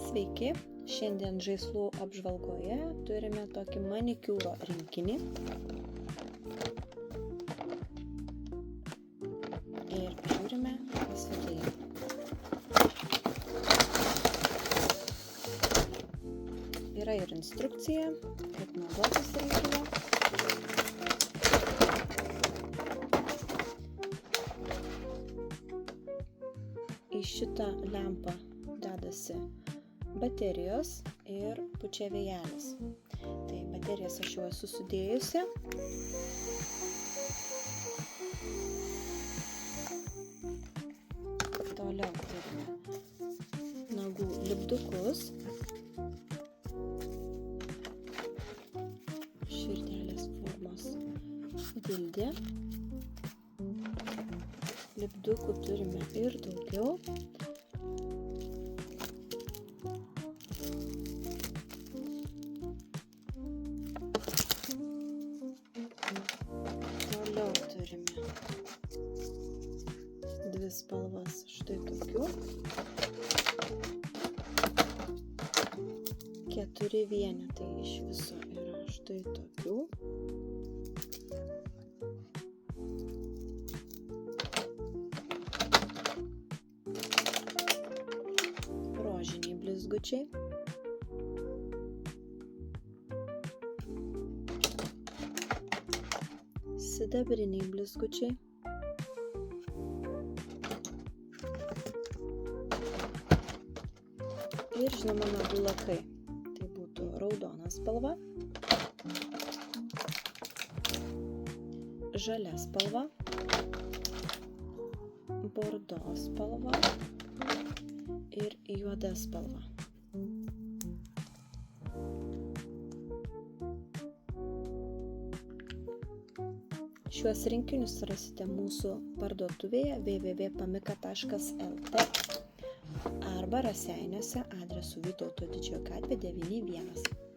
Sveiki, šiandien žaislų apžvalgoje turime tokį manikiūro rinkinį. Ir žiūrime, kas viduje. Yra ir instrukcija, kaip naudotis rinkinio. Į šitą lempą dedasi baterijos ir pučia vėjelis. Tai baterijas aš jau esu sudėjusi. Toliau turime nagų lipdukus. Širdelės formos dildė. Lipdukų turime ir daugiau. Toliau turime dvi spalvas štai tokių. 4 vienetai iš viso yra štai tokių. Rožiniai blizgučiai. Sidabriniai blizgučiai. Ir žinoma nagų lakai. Tai būtų raudona spalva, žalia spalva, bordo spalva ir juoda spalva. Šiuos rinkinius rasite mūsų parduotuvėje www.pamika.lt arba Raseiniuose adresu Vytauto Didžiojo gatvė 9-1.